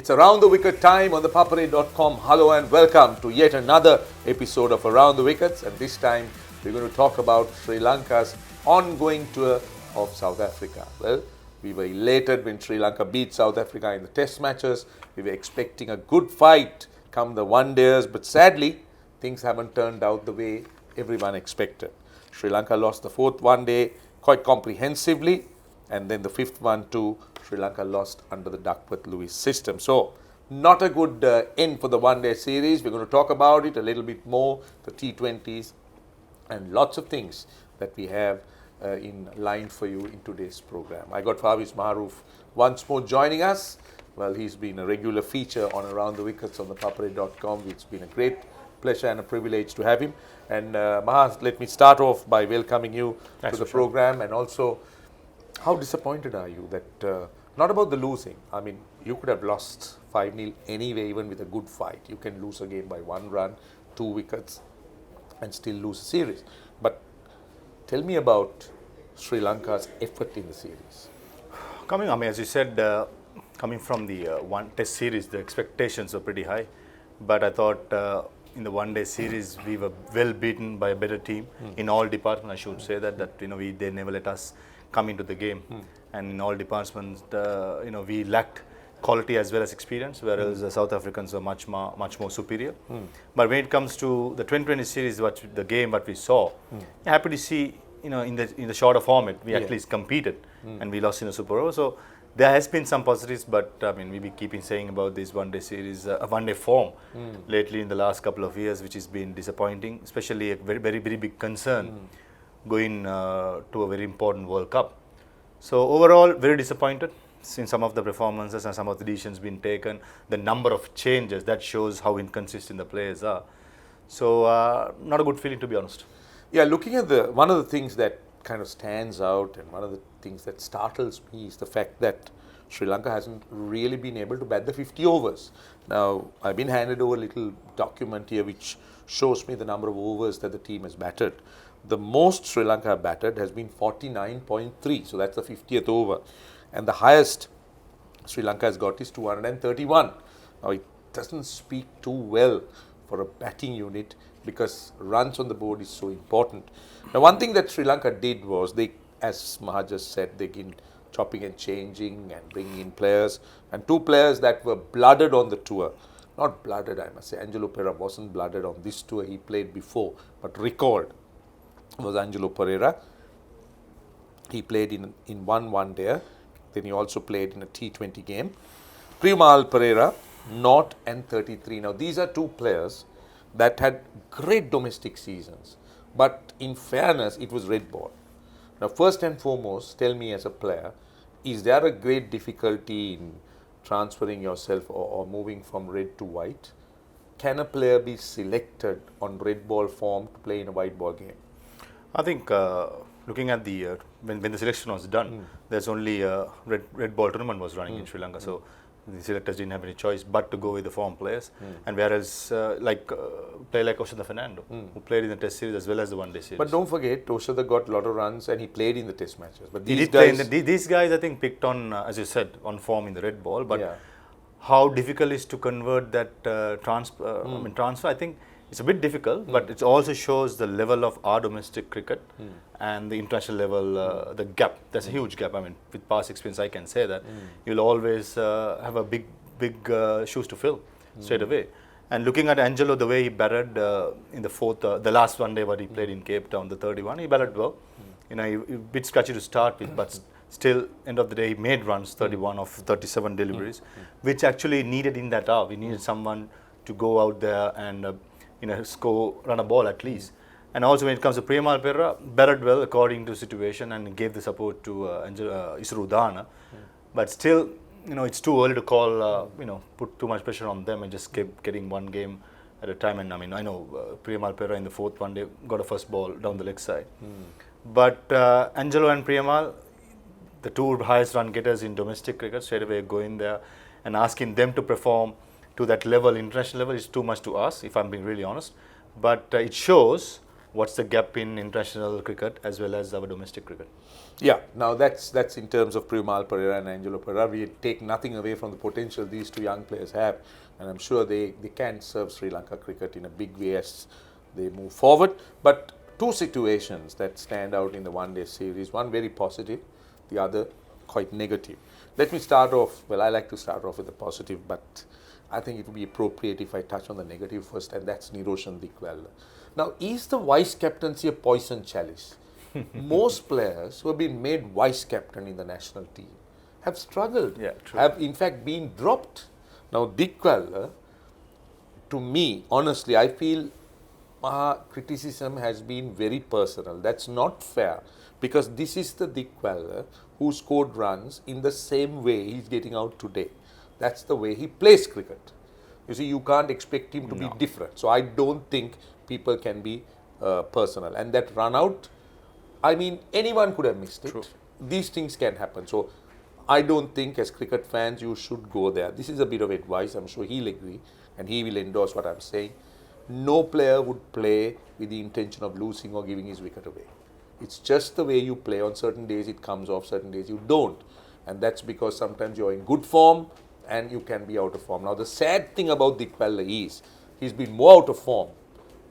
It's Around the Wicket time on ThePapare.com. Hello and welcome to yet another episode of Around the Wickets. And this time we're going to talk about Sri Lanka's ongoing tour of South Africa. Well, we were elated when Sri Lanka beat South Africa in the test matches. We were expecting a good fight come the one-dayers, but sadly, things haven't turned out the way everyone expected. Sri Lanka lost the fourth one-day quite comprehensively, and then the fifth one too, Sri Lanka lost under the Duckworth-Lewis system. So, not a good end for the one-day series. We're going to talk about it a little bit more, the T20s, and lots of things that we have in line for you in today's program. I got Farveez Maharoof once more joining us. Well, he's been a regular feature on Around the Wickets on ThePapare.com. It's been a great pleasure and a privilege to have him. And Mahas, let me start off by welcoming you to the program, and also, how disappointed are you that, not about the losing, I mean, you could have lost 5-0 anyway, even with a good fight. You can lose a game by 1 run, 2 wickets, and still lose a series. But tell me about Sri Lanka's effort in the series. As you said, coming from the one test series, the expectations were pretty high. But I thought in the one-day series, we were well beaten by a better team in all departments. I should say that they never let us come into the game, and in all departments, we lacked quality as well as experience, whereas the South Africans were much more superior. But when it comes to the 2020 series, the game what we saw, happy to see in the shorter format we at least competed, and we lost in the Super Over. So there has been some positives, but we be keeping saying about this one-day series, one-day form lately in the last couple of years, which has been disappointing, especially a very big concern going to a very important World Cup. So overall, very disappointed in some of the performances and some of the decisions being taken, the number of changes, that shows how inconsistent the players are. So not a good feeling, to be honest. Yeah, looking at one of the things that kind of stands out, and one of the things that startles me, is the fact that Sri Lanka hasn't really been able to bat the 50 overs. Now, I've been handed over a little document here which shows me the number of overs that the team has batted. The most Sri Lanka have batted has been 49.3, so that's the 50th over. And the highest Sri Lanka has got is 231. Now, it doesn't speak too well for a batting unit, because runs on the board is so important. Now, one thing that Sri Lanka did was, they, as Maha just said, they begin chopping and changing and bringing in players, and 2 players that were blooded on the tour. Not blooded, I must say. Angelo Pereira wasn't blooded on this tour. He played before, but recalled was Angelo Pereira. He played in one-day, then he also played in a T20 game. Premal Pereira, Naught and 33. Now, these are 2 players that had great domestic seasons, but in fairness, it was red ball. Now, first and foremost, tell me as a player, is there a great difficulty in transferring yourself or moving from red to white? Can a player be selected on red ball form to play in a white ball game? I think looking at the when the selection was done, there's only red ball tournament was running in Sri Lanka, so the selectors didn't have any choice but to go with the form players. And whereas player like Oshada Fernando, who played in the test series as well as the one-day series. But don't forget, Oshada got a lot of runs and he played in the test matches. But these guys, I think, picked on, as you said, on form in the red ball. But how difficult is to convert that transfer? I think it's a bit difficult, but it also shows the level of our domestic cricket and the international level, the gap. There's a huge gap. With past experience, I can say that you'll always have a big shoes to fill straight away. And looking at Angelo, the way he batted in the last one day what he played in Cape Town, the 31, he batted well. He a bit scratchy to start with, but still, end of the day, he made runs, 31 of 37 deliveries, which actually needed in that hour. We needed someone to go out there and run a ball at least. And also when it comes to Premal Pereira, batted well according to situation and gave the support to Isru Udana. But still, it's too early to call, put too much pressure on them and just keep getting one game at a time. And I know Premal Pereira in the 4th one day got a first ball down the leg side. But Angelo and Premal, the 2 highest run getters in domestic cricket, straight away going there and asking them to perform to that level, international level, is too much to ask, if I'm being really honest. But it shows what's the gap in international cricket as well as our domestic cricket? Yeah, now that's in terms of Primal Pereira and Angelo Pereira. We take nothing away from the potential these two young players have, and I'm sure they can serve Sri Lanka cricket in a big way as they move forward. But two situations that stand out in the one-day series, one very positive, the other quite negative. Let me start off, well, I like to start off with the positive, but I think it would be appropriate if I touch on the negative first, and that's Roshan Abeysinghe. Now, is the vice captaincy a poison chalice? Most players who have been made vice captain in the national team have struggled, have in fact been dropped. Now, Abeysinghe, to me, honestly, I feel criticism has been very personal. That's not fair, because this is the Abeysinghe who scored runs in the same way he's getting out today. That's the way he plays cricket. You see, you can't expect him to be different. So I don't think people can be personal. And that run out, I mean, anyone could have missed it. True. These things can happen. So I don't think as cricket fans you should go there. This is a bit of advice. I'm sure he'll agree and he will endorse what I'm saying. No player would play with the intention of losing or giving his wicket away. It's just the way you play. On certain days it comes off, certain days you don't. And that's because sometimes you're in good form and you can be out of form. Now the sad thing about Abeysinghe is he's been more out of form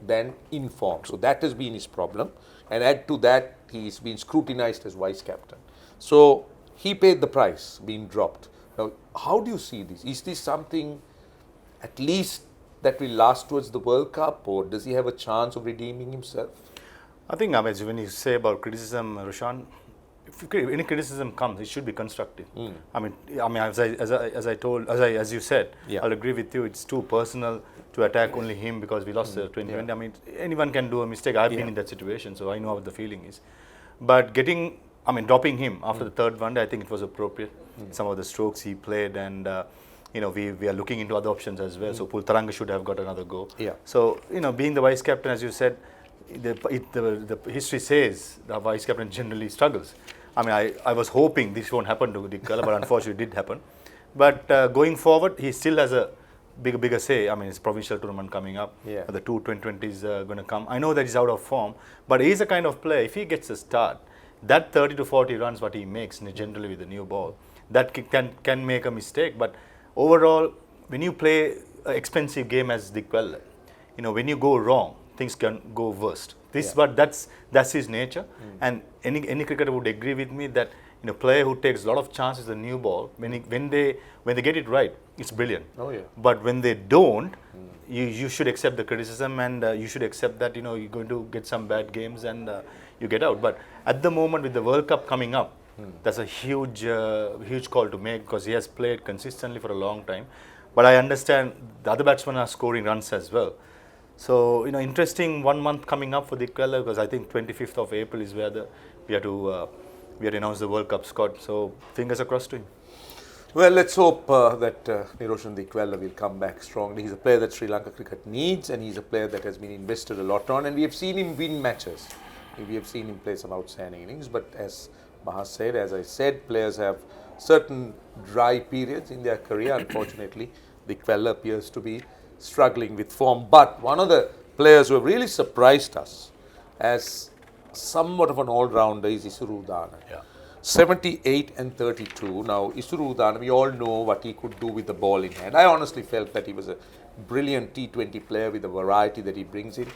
than in form. So that has been his problem. And add to that, he's been scrutinized as vice captain. So he paid the price, being dropped. Now, how do you see this? Is this something at least that will last towards the World Cup, or does he have a chance of redeeming himself? I think, when you say about criticism, Roshan, if any criticism comes, it should be constructive. I mean, as you said, I'll agree with you. It's too personal to attack only him because we lost the 2020. I mean, anyone can do a mistake. I've been in that situation, so I know what the feeling is. But dropping him after the third one day, I think it was appropriate. Some of the strokes he played, and we are looking into other options as well. So Pultaranga should have got another go. So being the vice captain, as you said, the history says the vice captain generally struggles. I mean, I was hoping this won't happen to Abeysinghe, but unfortunately it did happen. But going forward, he still has a bigger say. I mean, it's provincial tournament coming up. The two 2020s are going to come. I know that he's out of form, but he's a kind of player, if he gets a start, that 30 to 40 runs what he makes generally with the new ball, that can make a mistake. But overall, when you play an expensive game as Abeysinghe, when you go wrong, things can go worst. But that's his nature, and any cricketer would agree with me that player who takes a lot of chances the new ball, when they get it right, it's brilliant. But when they don't, you should accept the criticism, and you should accept that you're going to get some bad games and you get out. But at the moment with the World Cup coming up, that's a huge call to make, because he has played consistently for a long time. But I understand the other batsmen are scoring runs as well. So, interesting 1 month coming up for Abeysinghe, because I think 25th of April is where we had to announce the World Cup squad. So, fingers are crossed to him. Well, let's hope that Roshan Abeysinghe will come back strongly. He's a player that Sri Lanka cricket needs, and he's a player that has been invested a lot on, and we have seen him win matches. We have seen him play some outstanding innings, but as Maha said, as I said, players have certain dry periods in their career. Unfortunately, Abeysinghe appears to be struggling with form. But one of the players who have really surprised us as somewhat of an all-rounder is Isuru Udana. 78 and 32. Now, Isuru Udana, we all know what he could do with the ball in hand. I honestly felt that he was a brilliant T20 player with the variety that he brings in.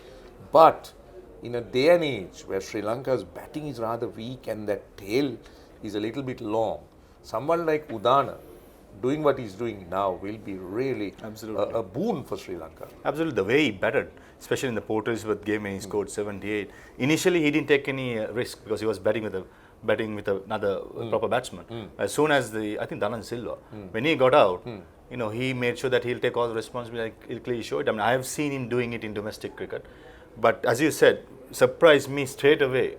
But in a day and age where Sri Lanka's batting is rather weak and that tail is a little bit long, someone like Udana doing what he's doing now will be really a boon for Sri Lanka. Absolutely. The way he batted, especially in the Port Elizabeth game when he scored 78. Initially, he didn't take any risk because he was batting with another proper batsman. As soon as I think Dhanan Silva, when he got out, he made sure that he'll take all the responsibility. He'll clearly show it. I mean, I have seen him doing it in domestic cricket. But as you said, surprised me straight away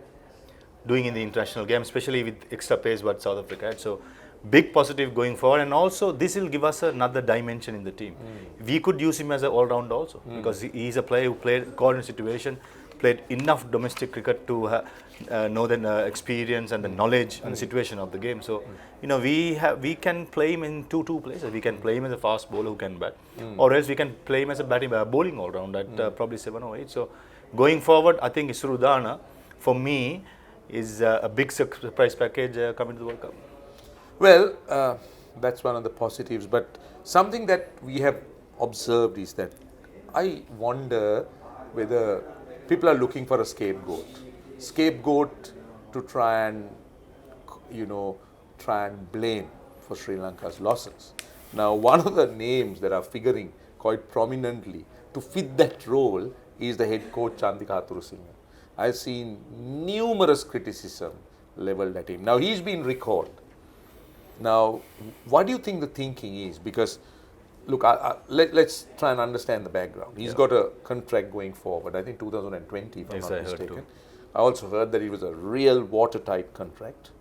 doing in the international game, especially with extra pace what South Africa had. So, big positive going forward, and also this will give us another dimension in the team. We could use him as an all-round also, because he's a player who played caught in situation, played enough domestic cricket to know the experience and the knowledge and the situation of the game. So, we can play him in two places. We can play him as a fast bowler who can bat, or else we can play him as a bowling all-round at probably 7 or 8. So, going forward, I think Isrudana, for me, is a big surprise package coming to the World Cup. Well, that's one of the positives. But something that we have observed is that I wonder whether people are looking for a scapegoat to try and, try and blame for Sri Lanka's losses. Now, one of the names that are figuring quite prominently to fit that role is the head coach Chandika Hathurusinha. I've seen numerous criticism leveled at him. Now, he's been recalled. Now, what do you think the thinking is? Because, look, let's try and understand the background. He's got a contract going forward, I think 2020, if I'm not mistaken. I also heard that it was a real watertight contract,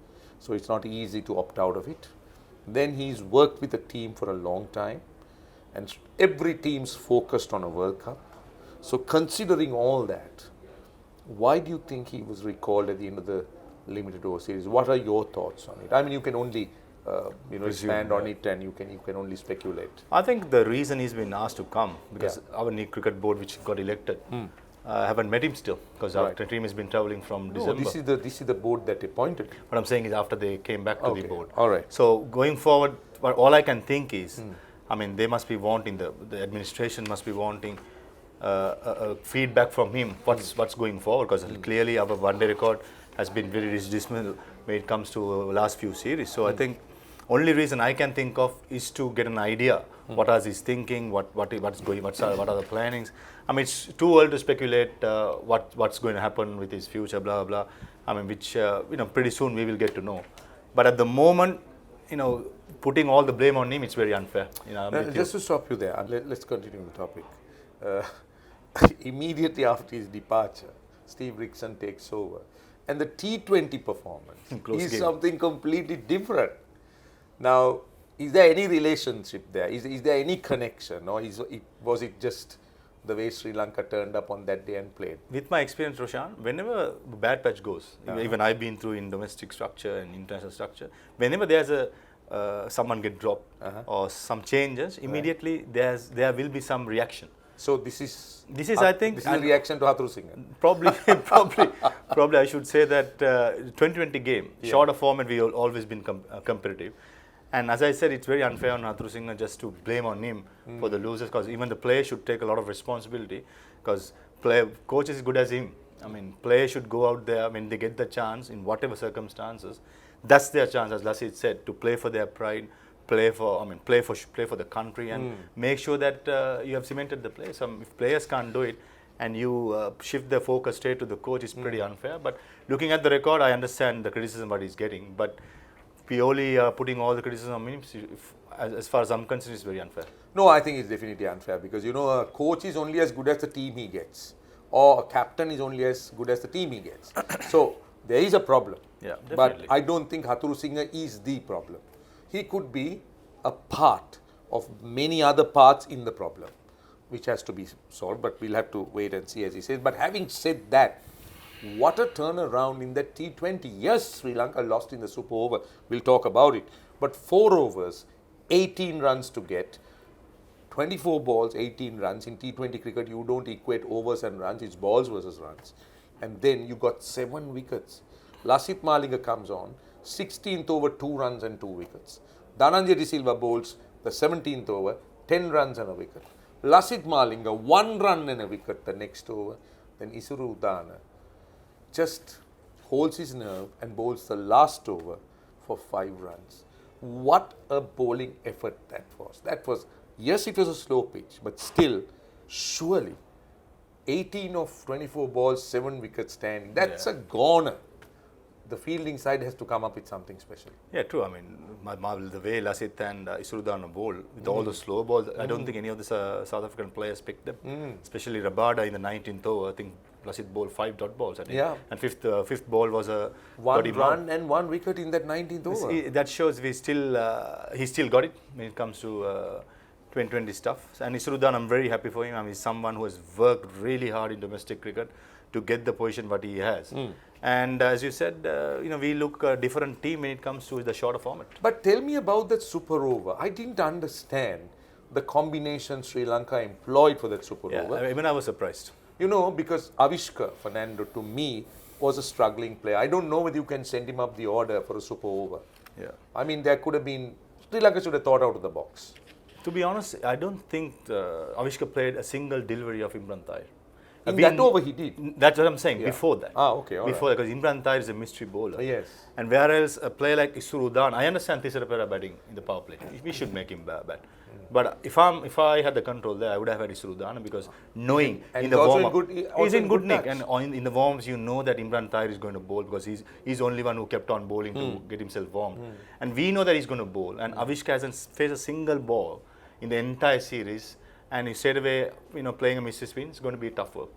so it's not easy to opt out of it. Then he's worked with the team for a long time, and every team's focused on a World Cup. So considering all that, why do you think he was recalled at the end of the limited over series? What are your thoughts on it? I mean, you can only expand on it, and you can only speculate. I think the reason he's been asked to come, because our new cricket board, which got elected, haven't met him still, because our team has been travelling from December. This is the board that appointed. What I'm saying is after they came back to the board. All right. So going forward, all I can think is, I mean, they must be wanting, the administration must be wanting feedback from him, what's going forward, because clearly our one-day record has been very dismal when it comes to last few series. So I think only reason I can think of is to get an idea what is his thinking, what are the plannings. I mean, it's too early to speculate what's going to happen with his future, blah blah. I mean, which pretty soon we will get to know. But at the moment, putting all the blame on him, it's very unfair. Just to stop you there, let's continue the topic. Immediately after his departure, Steve Rickson takes over, and the T20 performance is something completely different. Now, is there any relationship there? Is there any connection, or was it just the way Sri Lanka turned up on that day and played? With my experience, Roshan, whenever the bad patch goes, even I've been through in domestic structure and international structure, whenever there's someone get dropped or some changes, immediately there will be some reaction. So this is I think, this is a reaction to Hathurusinha. Probably I should say that 2020 game, shorter format, we have always been competitive. And as I said, it's very unfair on Hathurusinha just to blame on him for the losers, because even the player should take a lot of responsibility, because coach is good as him. I mean, players should go out there when they get the chance in whatever circumstances. That's their chance, as Lasit said, to play for their pride, play for the country, and make sure that you have cemented the place. If players can't do it, and you shift the focus straight to the coach, is pretty unfair. But looking at the record, I understand the criticism what he's getting, but purely putting all the criticism on him, as far as I'm concerned, is very unfair. No, I think it's definitely unfair, because a coach is only as good as the team he gets, or a captain is only as good as the team he gets. So there is a problem. Yeah, but I don't think Hathurusinha is the problem. He could be a part of many other parts in the problem, which has to be solved, but we'll have to wait and see, as he says. But having said that, what a turnaround in that T20. Yes, Sri Lanka lost in the super over. We'll talk about it. But 4 overs, 18 runs to get, 24 balls, 18 runs. In T20 cricket, you don't equate overs and runs. It's balls versus runs. And then you got 7 wickets. Lasith Malinga comes on, 16th over, 2 runs and 2 wickets. Dhananjay De Silva bowls the 17th over, 10 runs and a wicket. Lasith Malinga, 1 run and a wicket the next over. Then Isrudana just holds his nerve and bowls the last over for 5 runs. What a bowling effort that was. Yes, it was a slow pitch, but still, surely, 18 of 24 balls, 7 wickets standing. That's a goner. The fielding side has to come up with something special. Yeah, true. I mean, the way Lasith and Isrudana bowl with all the slow balls, I don't think any of the South African players picked them. Especially Rabada in the 19th over. I think Lasith bowled 5 dot balls. I think. Yeah. And fifth ball was a 1 run and 1 wicket in that 19th over. That shows he still got it when it comes to 2020 stuff. And Isrudana, I'm very happy for him. I mean, he's someone who has worked really hard in domestic cricket to get the position what he has. And as you said, we look a different team when it comes to the shorter format. But tell me about that super over. I didn't understand the combination Sri Lanka employed for that super over. Even I was surprised. You know, because Avishka Fernando, to me, was a struggling player. I don't know whether you can send him up the order for a super over. Yeah. I mean, there could have been, Sri Lanka should have thought out of the box. To be honest, I don't think Avishka played a single delivery of Imran Tahir. In that over he did. That's what I'm saying, before that. Okay, all Before that, because Imran Tahir is a mystery bowler. Yes. And whereas a player like Isurudan, I understand ThePapare batting in the power play. We should make him bat. But if I had the control there, I would have had Isurudan because knowing and in the warm-up, he's in good nick. And in the warms, you know that Imran Tahir is going to bowl because he's the only one who kept on bowling to get himself warm. And we know that he's going to bowl. And Avishka hasn't faced a single ball in the entire series. And he straight away, playing a missed spin, it's going to be tough work.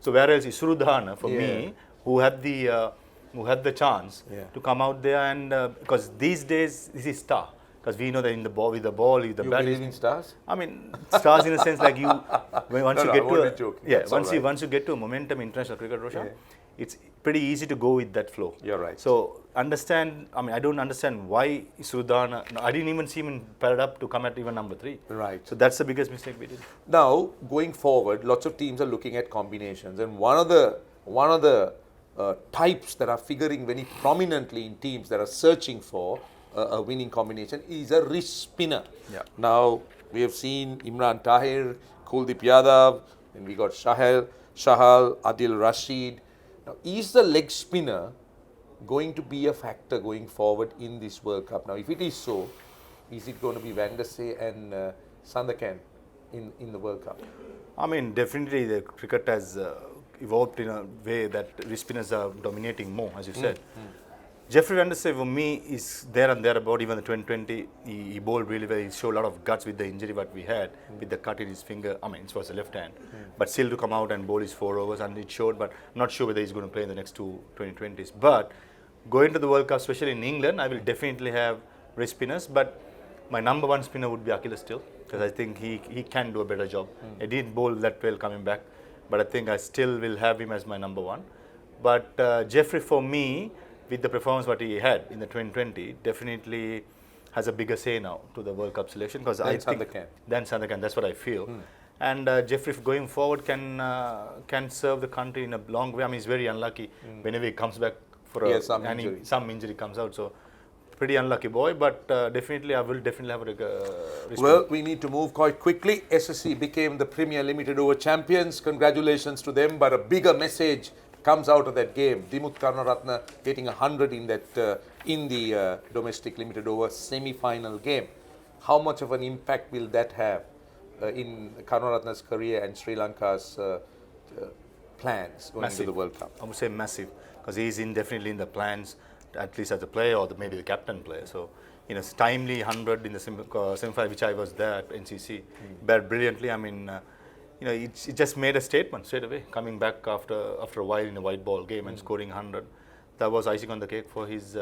So whereas Isurudan, for me, who had the chance to come out there and because these days this is star. Because we know that with the ball, with the bat. You believe in stars? I mean, stars in a sense like once you get to a momentum in international cricket, Roshan, it's pretty easy to go with that flow. You're right. So I don't understand why Isurudan. I didn't even see him paired up to come at even number 3. Right. So that's the biggest mistake we did. Now, going forward, lots of teams are looking at combinations, and one of the types that are figuring very prominently in teams that are searching for a winning combination is a wrist spinner. Yeah. Now, we have seen Imran Tahir, Kuldeep Yadav, and we got Shahal, Adil Rashid. Now, is the leg spinner going to be a factor going forward in this World Cup? Now, if it is so, is it going to be Van der Sar and Sandakan in the World Cup? I mean, definitely the cricket has evolved in a way that wrist spinners are dominating more, as you said. Jeffrey Van der Sar for me is there and thereabout. Even the 2020, he bowled really well. He showed a lot of guts with the injury what we had with the cut in his finger. I mean, it was a left hand, but still to come out and bowl his 4 overs, and it showed. But not sure whether he's going to play in the next 2 2020s. But going to the World Cup, especially in England, I will definitely have wrist spinners. But my number 1 spinner would be Achilles still, because I think he can do a better job. He didn't bowl that well coming back, but I think I still will have him as my number 1. But Jeffrey for me, with the performance what he had in the 2020, definitely has a bigger say now to the World Cup selection because I think Sandakan. That's what I feel. And Jeffrey going forward can serve the country in a long way. I mean, he's very unlucky whenever he comes back for some injury comes out. So pretty unlucky boy, but definitely I will definitely have a Well, we need to move quite quickly. SSC became the Premier Limited Over champions. Congratulations to them, but a bigger message comes out of that game. Dimuth Karunaratne getting 100 in that in the domestic limited over semi-final game. How much of an impact will that have in Karunaratne's career and Sri Lanka's plans going into the World Cup? I would say massive, because he's definitely in the plans, at least as a player or maybe the captain player. So, timely 100 in the semi-final, which I was there at NCC, batted brilliantly. I mean, it just made a statement straight away, coming back after a while in a white ball game and scoring 100. That was icing on the cake for his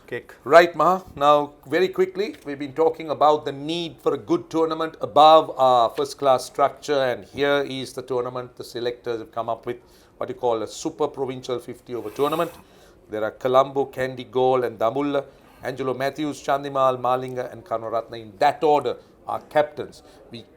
cake. Right, Maha. Now, very quickly, we've been talking about the need for a good tournament above our first-class structure, and here is the tournament. The selectors have come up with what you call a super provincial 50-over tournament. There are Colombo, Candy Gaul and Damulla, Angelo Matthews, Chandimal, Malinga and Karunaratne. In that order are captains.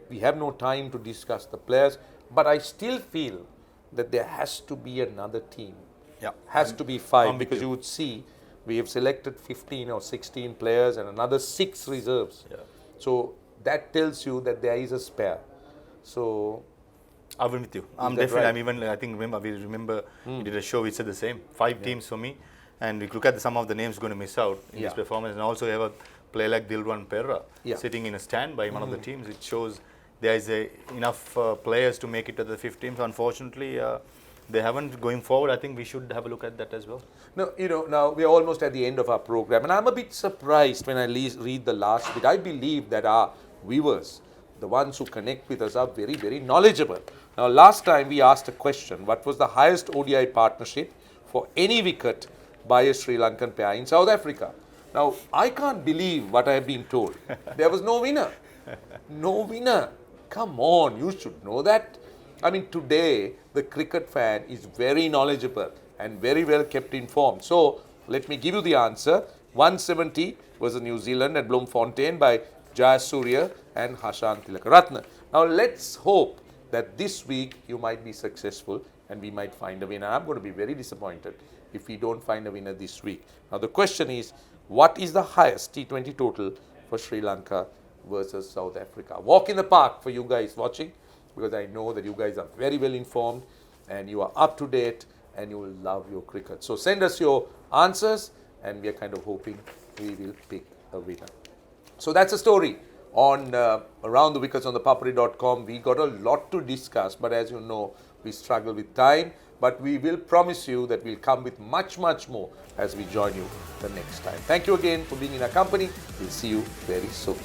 We have no time to discuss the players, but I still feel that there has to be another team. Yeah. Has to be 5, because you would see we have selected 15 or 16 players and another 6 reserves. Yeah. So that tells you that there is a spare. So I'm with you. I'm definitely. Right? We remember we did a show which said the same. 5 teams for me, and we look at some of the names going to miss out in this performance, and also you have a player like Dilruwan Perera sitting in a stand by one of the teams. It shows there is enough players to make it to the 5th team. So unfortunately, they haven't. Going forward, I think we should have a look at that as well. No, now we are almost at the end of our program, and I'm a bit surprised when I read the last bit. I believe that our viewers, the ones who connect with us, are very, very knowledgeable. Now, last time we asked a question: what was the highest ODI partnership for any wicket by a Sri Lankan pair in South Africa? Now, I can't believe what I have been told. There was no winner. No winner. Come on, you should know that. I mean, today, the cricket fan is very knowledgeable and very well kept informed. So, let me give you the answer. 170 was New Zealand at Bloemfontein by Jayasurya and Hashan Tilakaratne. Now, let's hope that this week you might be successful and we might find a winner. I'm going to be very disappointed if we don't find a winner this week. Now the question is, what is the highest T20 total for Sri Lanka versus South Africa? Walk in the park for you guys watching, because I know that you guys are very well informed and you are up to date and you will love your cricket. So send us your answers and we are kind of hoping we will pick a winner. So that's a story on Around the Wickets on ThePapare.com. We got a lot to discuss, but as you know, we struggle with time. But we will promise you that we'll come with much, much more as we join you the next time. Thank you again for being in our company. We'll see you very soon.